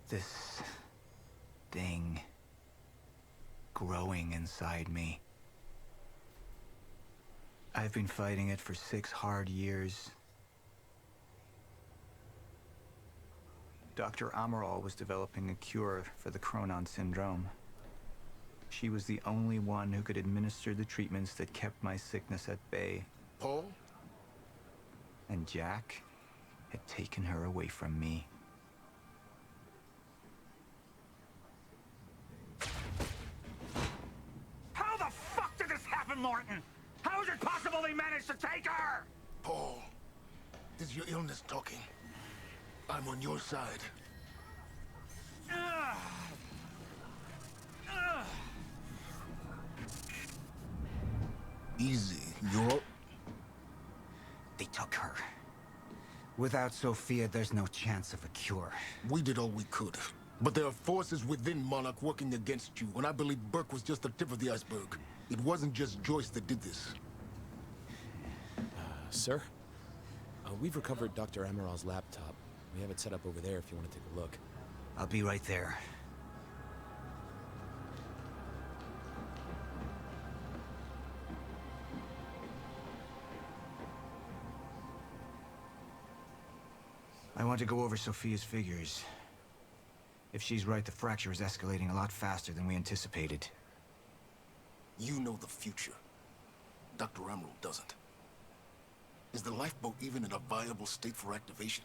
This thing growing inside me. I've been fighting it for 6 hard years. Dr. Amaral was developing a cure for the Cronon syndrome. She was the only one who could administer the treatments that kept my sickness at bay. Paul? And Jack had taken her away from me. How the fuck did this happen, Morton? How is it possible they managed to take her? Paul, this is your illness talking. I'm on your side. Easy, you're... They took her. Without Sophia, there's no chance of a cure. We did all we could. But there are forces within Monarch working against you, and I believe Burke was just the tip of the iceberg. It wasn't just Joyce that did this. Sir? We've recovered Dr. Amaral's laptop. We have it set up over there if you want to take a look. I'll be right there. I want to go over Sophia's figures. If she's right, the fracture is escalating a lot faster than we anticipated. You know the future. Dr. Amaral doesn't. Is the lifeboat even in a viable state for activation?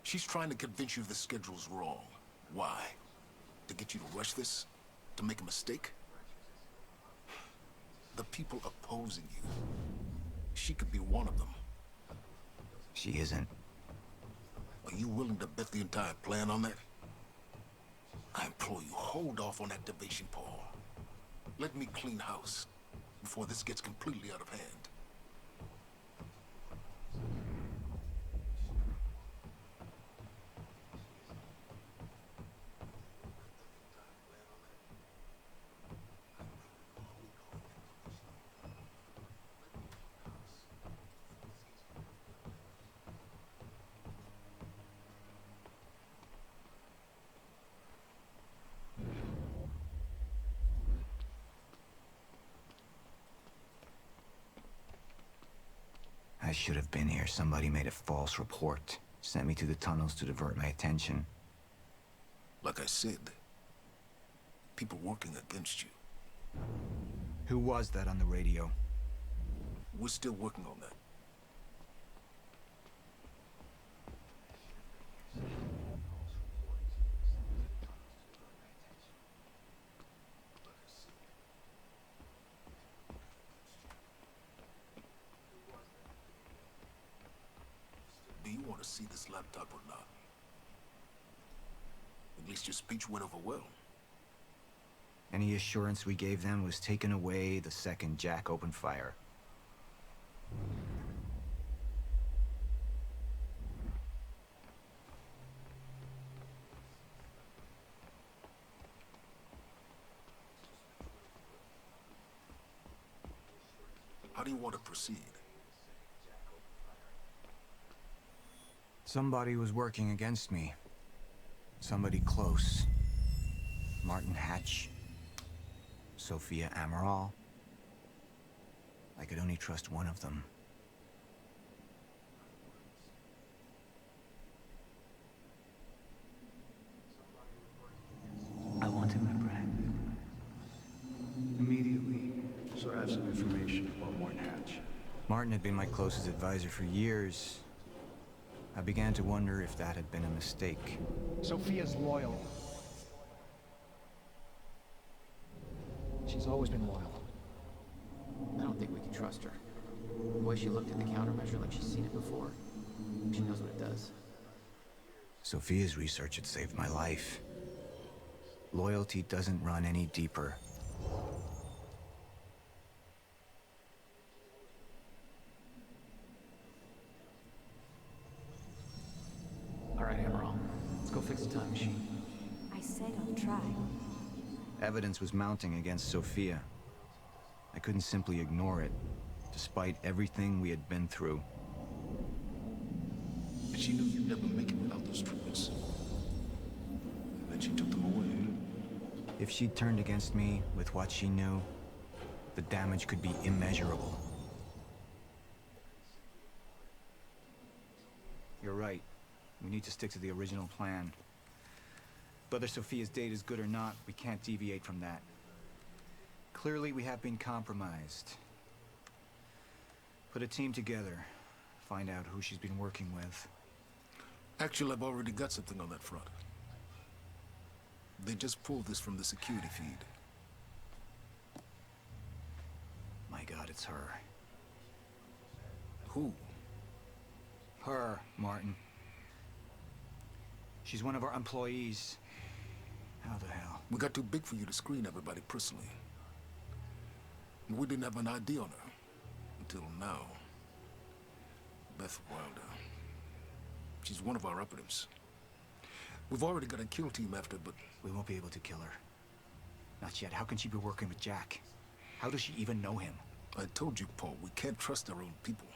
She's trying to convince you the schedule's wrong. Why? To get you to rush this? To make a mistake? The people opposing you. She could be one of them. She isn't. Are you willing to bet the entire plan on that? I implore you, hold off on activation, Paul. Let me clean house before this gets completely out of hand. I should have been here. Somebody made a false report. Sent me to the tunnels to divert my attention. Like I said, people working against you. Who was that on the radio? We're still working on that. Do you want to see this laptop or not? At least your speech went over well. Any assurance we gave them was taken away the second Jack opened fire. How do you want to proceed? Somebody was working against me. Somebody close. Martin Hatch. Sophia Amaral. I could only trust one of them. I want him, my friend. Immediately. So I have some information about Martin Hatch. Martin had been my closest advisor for years. I began to wonder if that had been a mistake. Sophia's loyal. She's always been loyal. I don't think we can trust her. The way she looked at the countermeasure like she's seen it before. She knows what it does. Sophia's research had saved my life. Loyalty doesn't run any deeper. All right, Amaral. Let's go fix the time machine. I said I'll try. Evidence was mounting against Sophia. I couldn't simply ignore it, despite everything we had been through. And she knew you'd never make it without those treatments. If she'd turned against me with what she knew, the damage could be immeasurable. You're right. We need to stick to the original plan. Whether Sophia's date is good or not, we can't deviate from that. Clearly, we have been compromised. Put a team together. Find out who she's been working with. Actually, I've already got something on that front. They just pulled this from the security feed. My God, it's her. Who? Her, Martin. She's one of our employees. How the hell? We got too big for you to screen everybody personally. We didn't have an ID on her. Until now. Beth Wilder. She's one of our operatives. We've already got a kill team after, but... We won't be able to kill her. Not yet. How can she be working with Jack? How does she even know him? I told you, Paul, we can't trust our own people.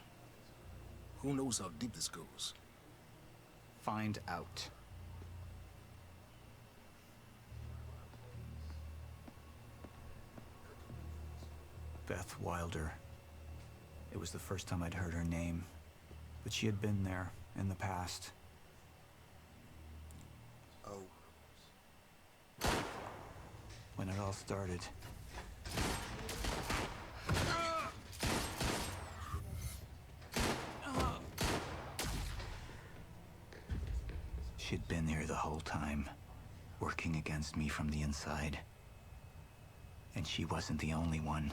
Who knows how deep this goes? Find out. Beth Wilder. It was the first time I'd heard her name, but she had been there in the past. Oh. When it all started. She'd been there the whole time, working against me from the inside. And she wasn't the only one.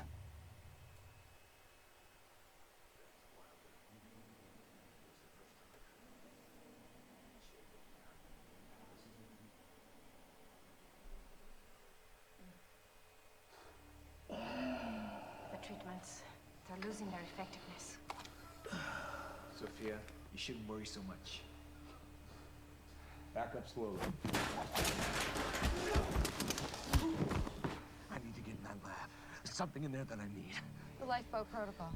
The treatments, they're losing their effectiveness. Sophia, you shouldn't worry so much. Back up slowly. I need to get in that lab. There's something in there that I need. The lifeboat protocol.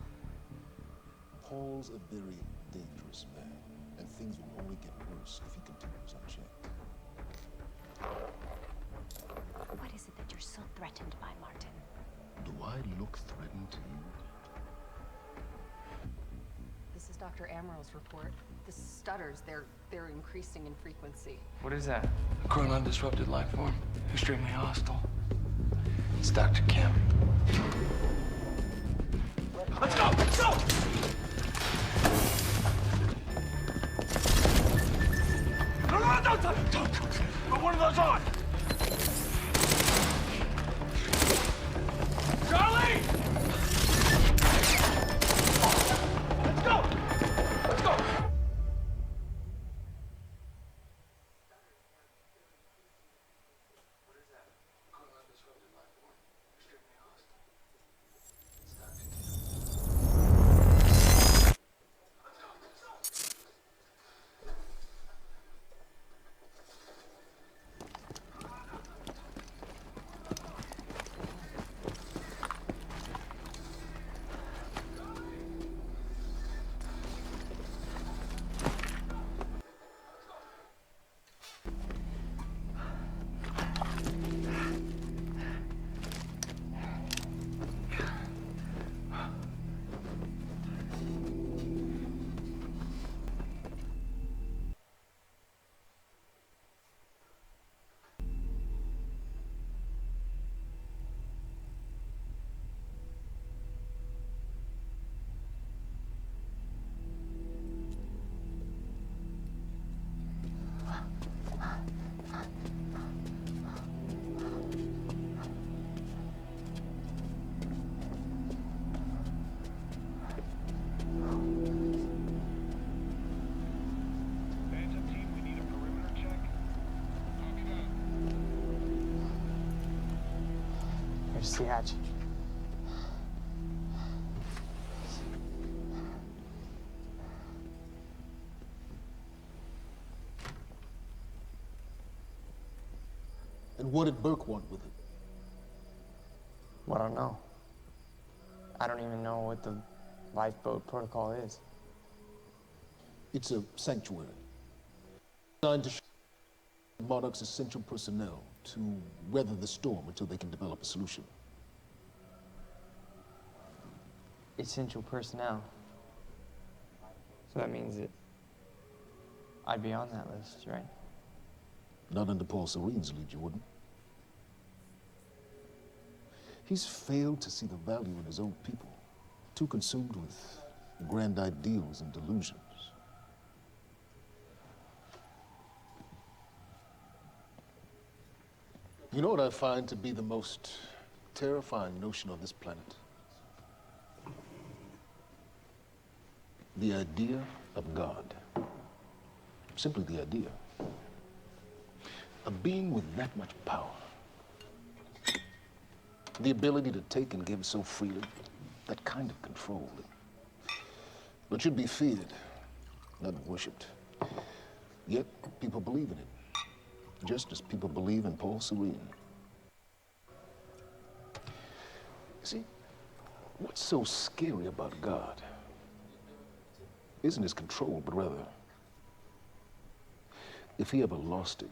Paul's a very dangerous man, and things will only get worse if he continues unchecked. What is it that you're so threatened by, Martin? Do I look threatened to you? This is Dr. Amaril's report. The stutters, they're increasing in frequency. What is that? A current undisrupted life form. Extremely hostile. It's Dr. Kim. Let's go! Let's go! No, don't! Put one of those on! Charlie! Let's go! Let's go! Here's the hatch. And what did Burke want with it? Well, I don't know. I don't even know what the lifeboat protocol is. It's a sanctuary. Designed to Monarch's essential personnel to weather the storm until they can develop a solution. Essential personnel. So that means that I'd be on that list, right? Not under Paul Serene's lead, you wouldn't. He's failed to see the value in his own people, too consumed with grand ideals and delusions. You know what I find to be the most terrifying notion on this planet? The idea of God. Simply the idea. A being with that much power. The ability to take and give so freely. That kind of control. But should be feared, not worshipped. Yet, people believe in it. Just as people believe in Paul Serene. See, what's so scary about God isn't his control, but rather, if he ever lost it.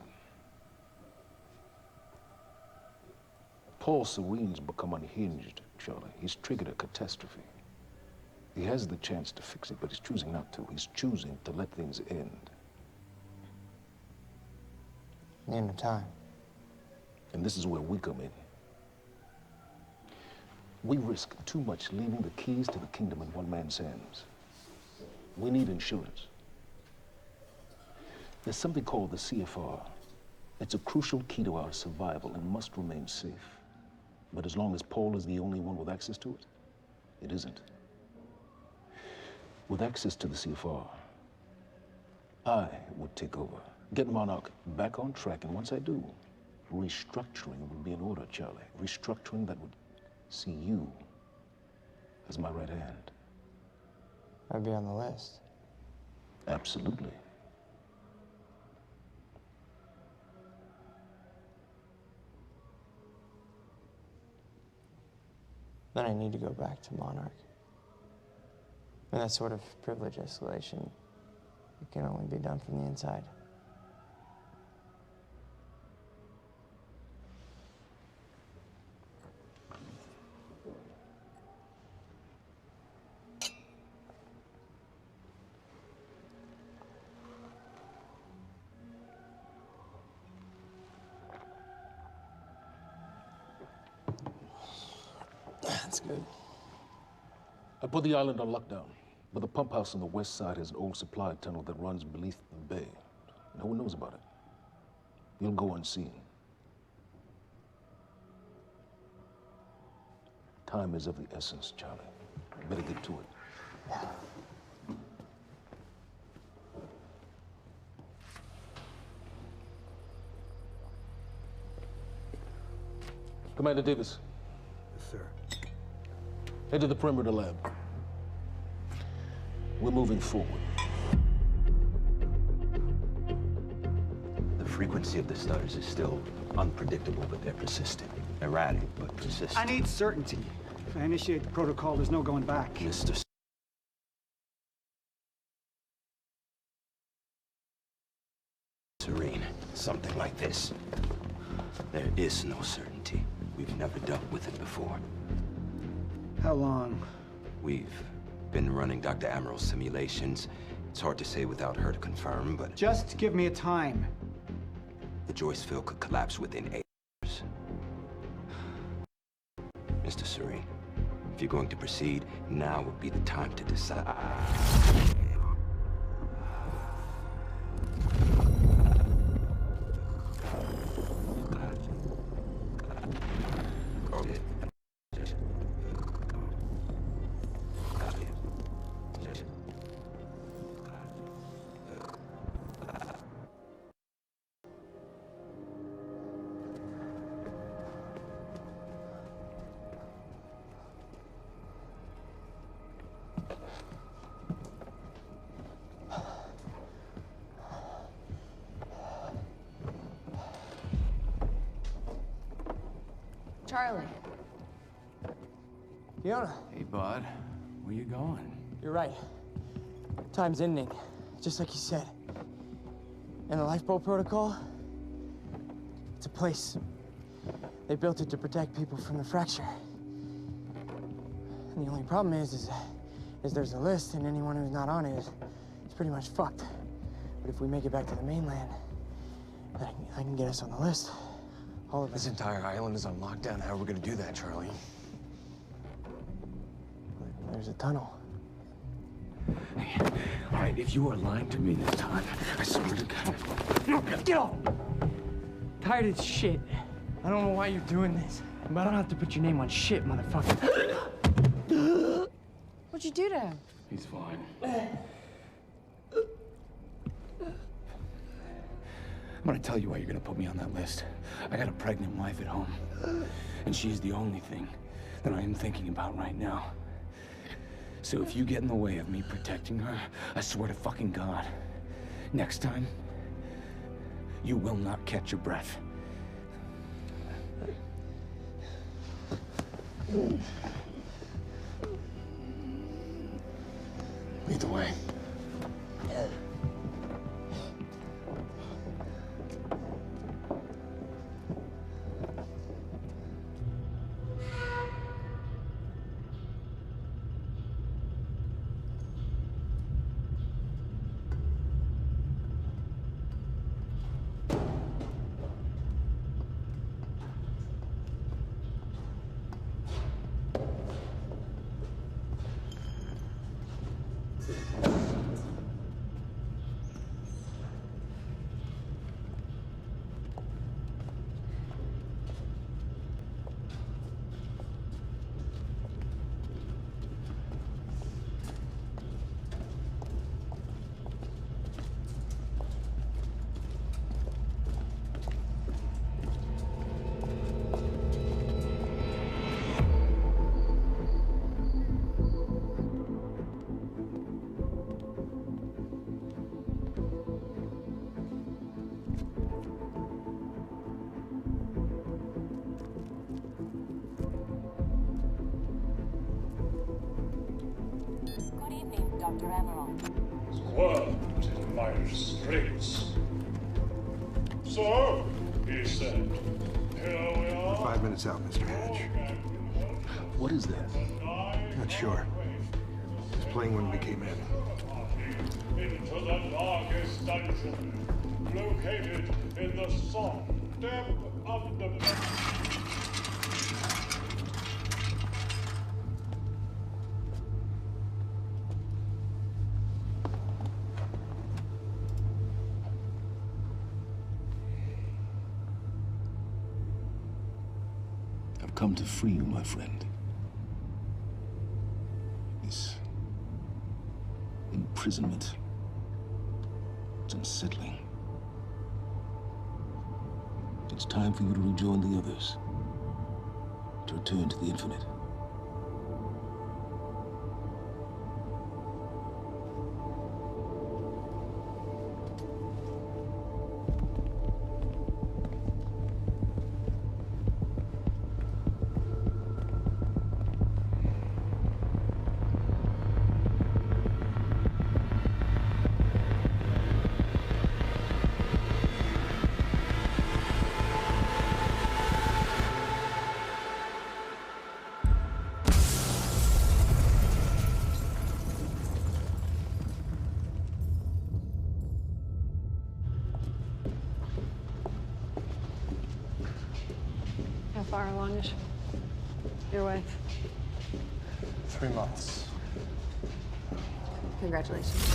Paul Serene's become unhinged, Charlie. He's triggered a catastrophe. He has the chance to fix it, but he's choosing not to. He's choosing to let things end. The end of time. And this is where we come in. We risk too much leaving the keys to the kingdom in one man's hands. We need insurance. There's something called the CFR. It's a crucial key to our survival and must remain safe. But as long as Paul is the only one with access to it, it isn't. With access to the CFR, I would take over, get Monarch back on track, and once I do, restructuring would be in order, Charlie. Restructuring that would see you as my right hand. I'd be on the list. Absolutely. Then I need to go back to Monarch. And that sort of privilege escalation, it can only be done from the inside. That's good. I put the island on lockdown, but the pump house on the west side has an old supply tunnel that runs beneath the bay. No one knows about it. You'll go unseen. Time is of the essence, Charlie. Better get to it. Commander Davis. Yes, sir. Head to the perimeter lab. We're moving forward. The frequency of the stutters is still unpredictable, but they're persistent. Erratic, but persistent. I need certainty. If I initiate the protocol, there's no going back. Mr. Serene, something like this. There is no certainty. We've never dealt with it before. How long? We've been running Dr. Amaril's simulations. It's hard to say without her to confirm, but... Just give me a time. The Joyce field could collapse within 8 hours. Mr. Serene, if you're going to proceed, now would be the time to decide. Charlie. Fiona. Hey, bud. Where you going? You're right. Time's ending, just like you said. And the lifeboat protocol? It's a place. They built it to protect people from the fracture. And the only problem is there's a list, and anyone who's not on it is pretty much fucked. But if we make it back to the mainland, I can get us on the list. All of us. This entire island is on lockdown. How are we gonna do that, Charlie? There's a tunnel. Hey, all right, if you are lying to me this time, I swear to God. No, get off! Tired of this shit. I don't know why you're doing this, but I don't have to put your name on shit, motherfucker. What'd you do to him? He's fine. I'm gonna tell you why you're gonna put me on that list. I got a pregnant wife at home, and she's the only thing that I am thinking about right now. So if you get in the way of me protecting her, I swear to fucking God, next time, you will not catch your breath. Lead the way. Dr. Emerald. Squirmed in my straits. So, he said, here we are. 5 minutes out, Mr. Hatch. What is that? Not sure. It was playing when we came in. Into the darkest dungeon, located in the soft depth of the... I've come to free you, my friend. This imprisonment, it's unsettling. It's time for you to rejoin the others, to return to the infinite. How far along is your wife? 3 months. Congratulations.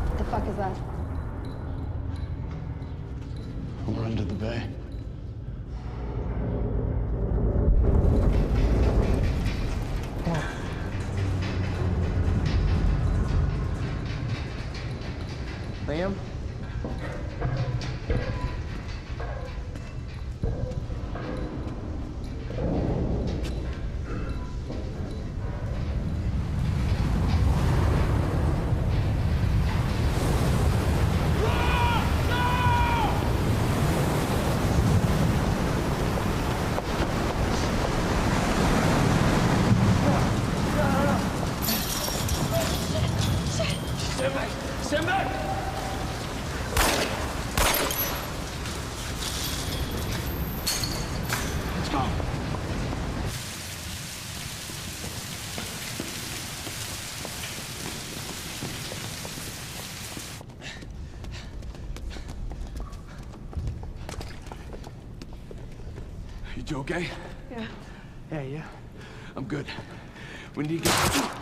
What the fuck is that? We're under the bay. Liam? Stand back! Let's go. You two okay? Yeah. Yeah, yeah. I'm good. We need to get...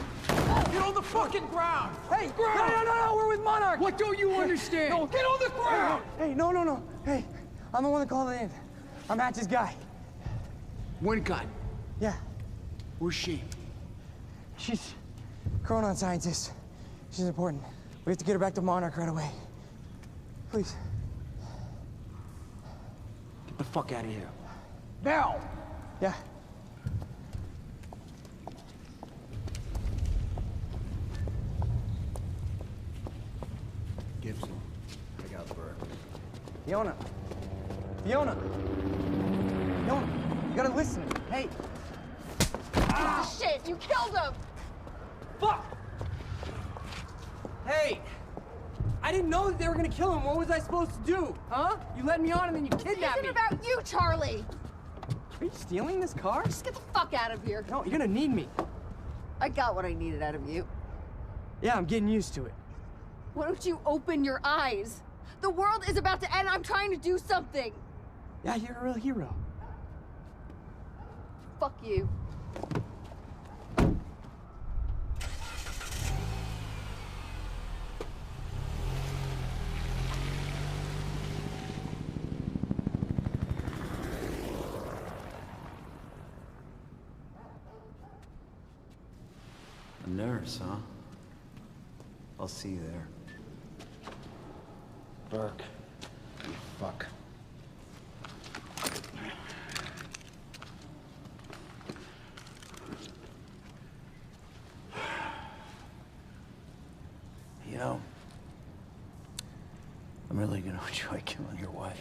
Get on the fucking ground! Hey, no, we're with Monarch! What don't you understand? No, Get on the ground! Hey, no. Hey, I'm the one that called it in. I'm Hatch's guy. Wincott. Yeah. Where's she? She's a chronon scientist. She's important. We have to get her back to Monarch right away. Please. Get the fuck out of here. Now! Yeah. Gibson, I got Burke. Fiona, you gotta listen. Hey. Shit, you killed him! Fuck! Hey! I didn't know that they were gonna kill him. What was I supposed to do? Huh? You led me on and then you kidnapped me. This isn't about you, Charlie! Are you stealing this car? Just get the fuck out of here. No, you're gonna need me. I got what I needed out of you. Yeah, I'm getting used to it. Why don't you open your eyes? The world is about to end. I'm trying to do something. Yeah, you're a real hero. Fuck you. A nurse, huh? I'll see you there. Burke. You fuck. You know, I'm really gonna enjoy killing your wife.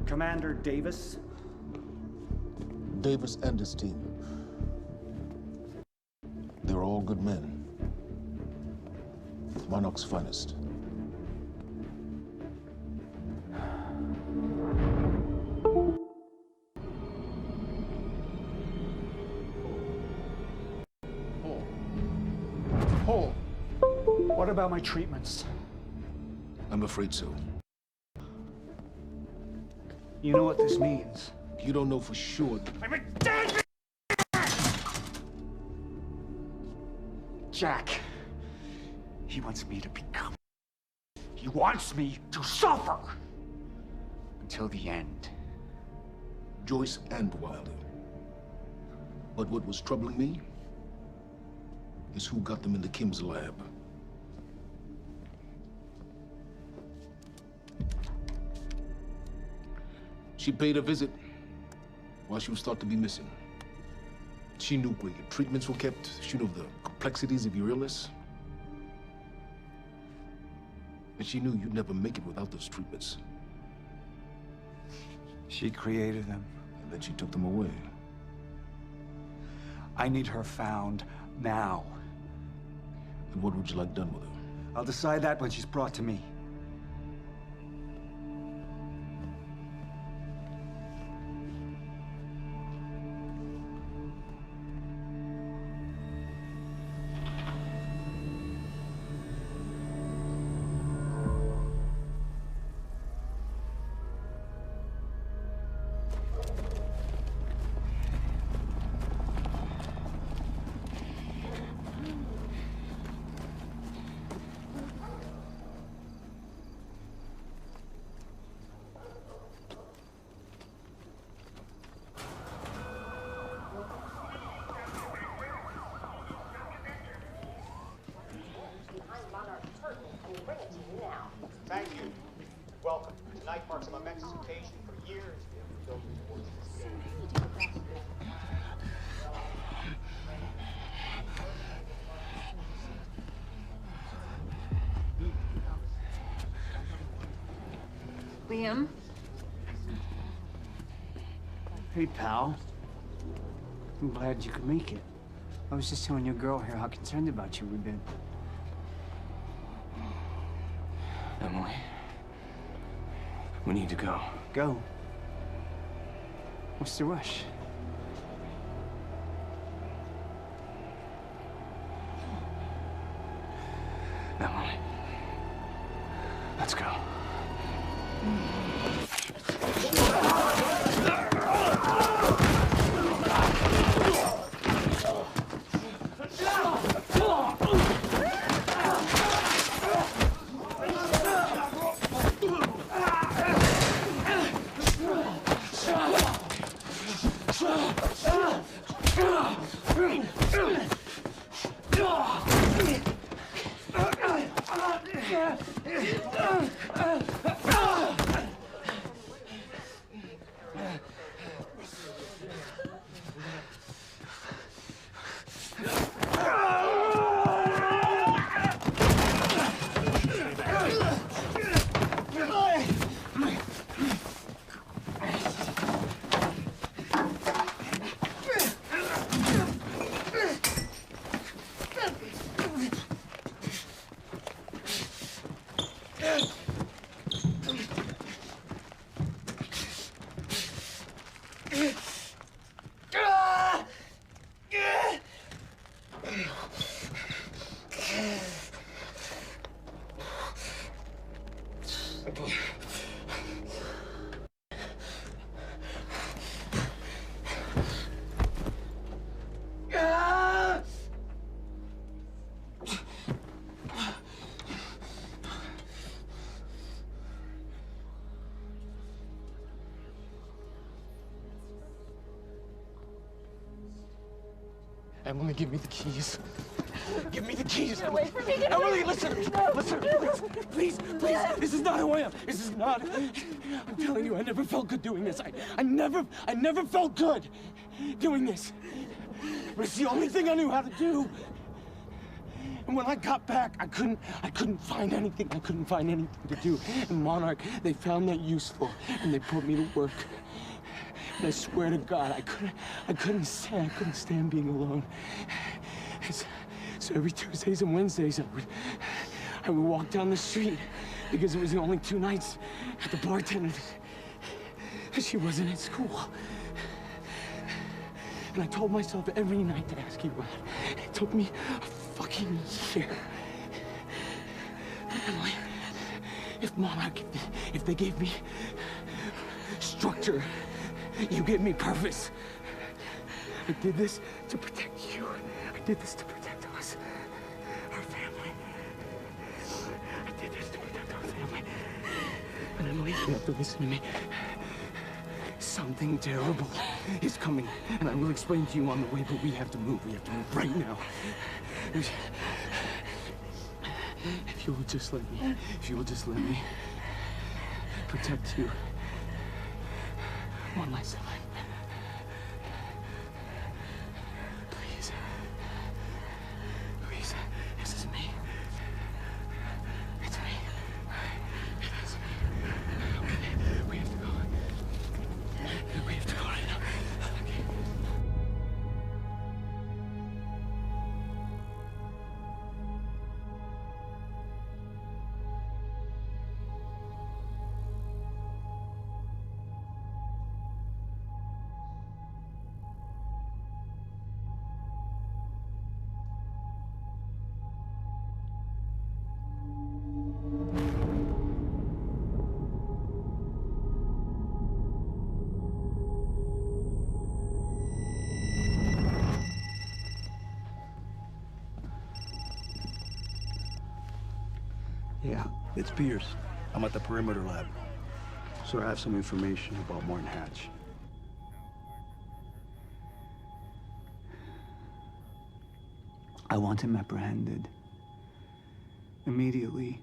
Commander Davis. Davis and his team. They're all good men. Monarch's finest. Hold. What about my treatments? I'm afraid so. You know what this means? You don't know for sure. I'm a dead. Jack. He wants me to become. He wants me to suffer. Until the end. Joyce and Wilder. But what was troubling me is who got them into Kim's lab. She paid a visit while she was thought to be missing. She knew where your treatments were kept. She knew the complexities of your illness. And she knew you'd never make it without those treatments. She created them. And then she took them away. I need her found now. And what would you like done with her? I'll decide that when she's brought to me. Thank you. Welcome. Tonight marks a momentous occasion. For years, we have built towards this day. Liam? Hey, pal. I'm glad you could make it. I was just telling your girl here how concerned about you we've been. Emily, we need to go. Go? What's the rush? Emily, let's go. Emily, give me the keys. Give me the keys. Get away from me. Get Emily, away. listen. No. Listen, please, please. This is not who I am. This is not. I'm telling you, I never felt good doing this. I never felt good doing this. But it's the only thing I knew how to do. And when I got back, I couldn't find anything. I couldn't find anything to do. And Monarch, they found that useful, and they put me to work. And I swear to God, I couldn't stand being alone. So every Tuesdays and Wednesdays, I would walk down the street because it was the only 2 nights at the bartender. She wasn't at school. And I told myself every night to ask you out. It took me a fucking year. Emily, if Monarch, if they gave me structure, you gave me purpose. I did this to protect you. I did this to protect us, our family. I did this to protect our family. And Emily, you have to listen to me. Something terrible is coming, and I will explain to you on the way, but we have to move. We have to move right now. If you will just let me, protect you. One last time. Please. Please. This is me. It's me. It is me. We have to go. We have to go right now. Okay. Yeah, it's Pierce. I'm at the perimeter lab. So I have some information about Martin Hatch. I want him apprehended. Immediately.